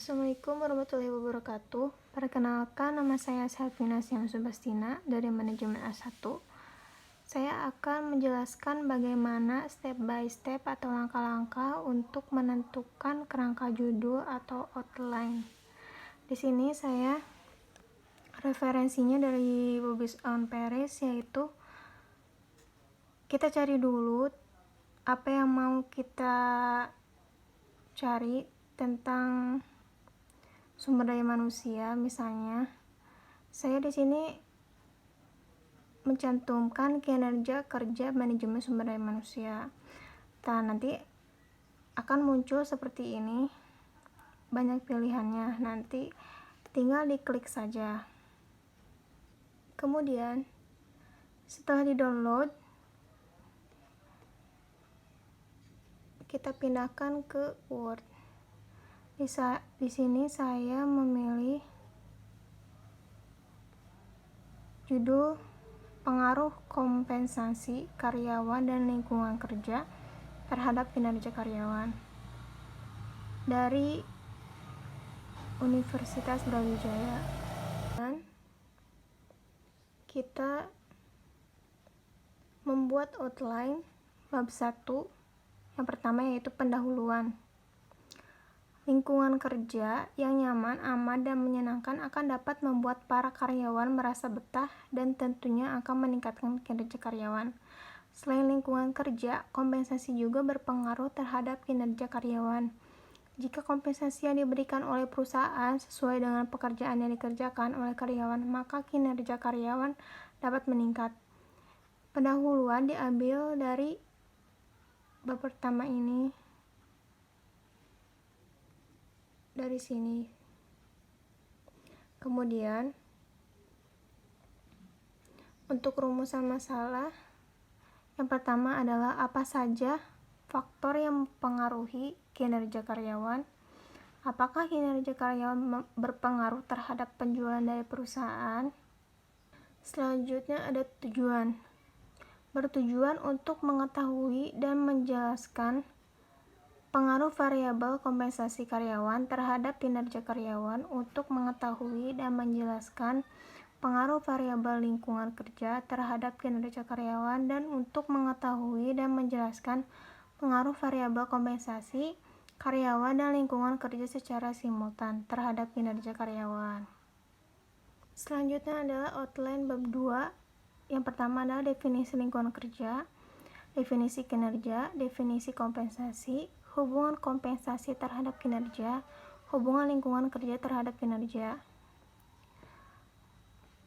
Assalamualaikum warahmatullahi wabarakatuh. Perkenalkan, nama saya Selvina Siam Subastina dari Manajemen A1. Saya akan menjelaskan bagaimana step by step atau langkah-langkah untuk menentukan kerangka judul atau outline. Di sini saya referensinya dari Bobis on Paris, yaitu kita cari dulu apa yang mau kita cari tentang sumber daya manusia. Misalnya, saya di sini mencantumkan kinerja kerja manajemen sumber daya manusia. Nanti akan muncul seperti ini, banyak pilihannya. Nanti tinggal diklik saja. Kemudian, setelah di-download, kita pindahkan ke Word. Di sini saya memilih judul pengaruh kompensasi karyawan dan lingkungan kerja terhadap kinerja karyawan dari Universitas Brawijaya. Dan kita membuat outline bab 1 yang pertama, yaitu pendahuluan. Lingkungan kerja yang nyaman, aman, dan menyenangkan akan dapat membuat para karyawan merasa betah dan tentunya akan meningkatkan kinerja karyawan. Selain lingkungan kerja, kompensasi juga berpengaruh terhadap kinerja karyawan. Jika kompensasi yang diberikan oleh perusahaan sesuai dengan pekerjaan yang dikerjakan oleh karyawan, maka kinerja karyawan dapat meningkat. Pendahuluan diambil dari bab pertama ini, dari sini. Kemudian untuk rumusan masalah, yang pertama adalah apa saja faktor yang mempengaruhi kinerja karyawan. Apakah kinerja karyawan berpengaruh terhadap penjualan dari perusahaan? Selanjutnya ada tujuan. Bertujuan untuk mengetahui dan menjelaskan pengaruh variabel kompensasi karyawan terhadap kinerja karyawan, untuk mengetahui dan menjelaskan pengaruh variabel lingkungan kerja terhadap kinerja karyawan, dan untuk mengetahui dan menjelaskan pengaruh variabel kompensasi karyawan dan lingkungan kerja secara simultan terhadap kinerja karyawan. Selanjutnya adalah outline bab 2. Yang pertama adalah definisi lingkungan kerja, definisi kinerja, definisi kompensasi, hubungan kompensasi terhadap kinerja, hubungan lingkungan kerja terhadap kinerja.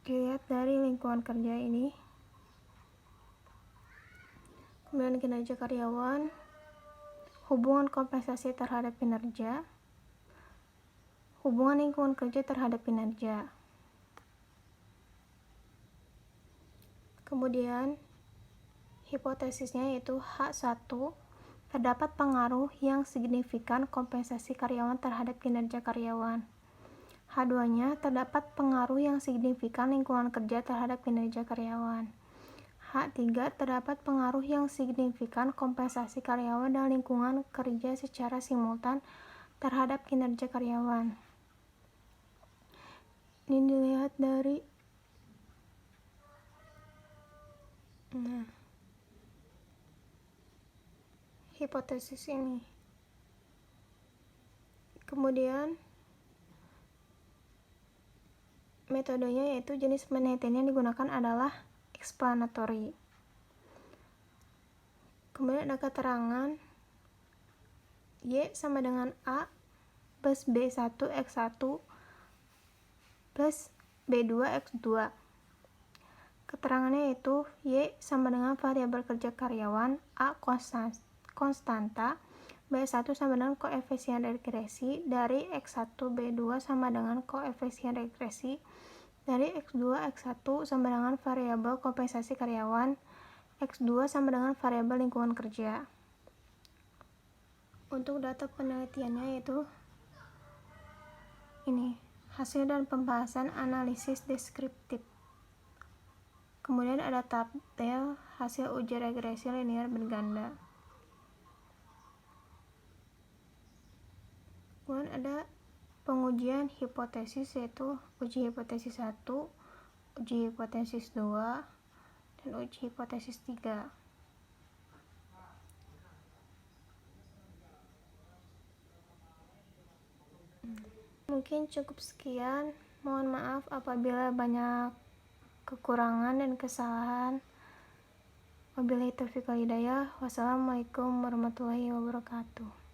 Dilihat dari lingkungan kerja ini, kemudian kinerja karyawan, hubungan kompensasi terhadap kinerja, hubungan lingkungan kerja terhadap kinerja. Kemudian hipotesisnya yaitu H1, terdapat pengaruh yang signifikan kompensasi karyawan terhadap kinerja karyawan. H2-nya, terdapat pengaruh yang signifikan lingkungan kerja terhadap kinerja karyawan. H3, terdapat pengaruh yang signifikan kompensasi karyawan dan lingkungan kerja secara simultan terhadap kinerja karyawan. Ini dilihat dari hipotesis ini. Kemudian metodenya yaitu jenis penelitian yang digunakan adalah explanatory. Kemudian ada keterangan Y sama dengan A plus B1 X1 plus B2 X2. Keterangannya yaitu Y sama dengan variabel kerja karyawan, A konstanta, B1 sama dengan koefisien regresi, dari X1 B2 sama dengan koefisien regresi, dari X2 X1 sama dengan variabel kompensasi karyawan, X2 sama dengan variabel lingkungan kerja. Untuk data penelitiannya yaitu ini, hasil dan pembahasan analisis deskriptif. Kemudian ada tabel hasil uji regresi linear berganda. Kemudian ada pengujian hipotesis, yaitu uji hipotesis 1, uji hipotesis 2, dan uji hipotesis 3. Mungkin cukup sekian. Mohon maaf apabila banyak kekurangan dan kesalahan. Wabillahi taufiq wal hidayah. Wassalamualaikum warahmatullahi wabarakatuh.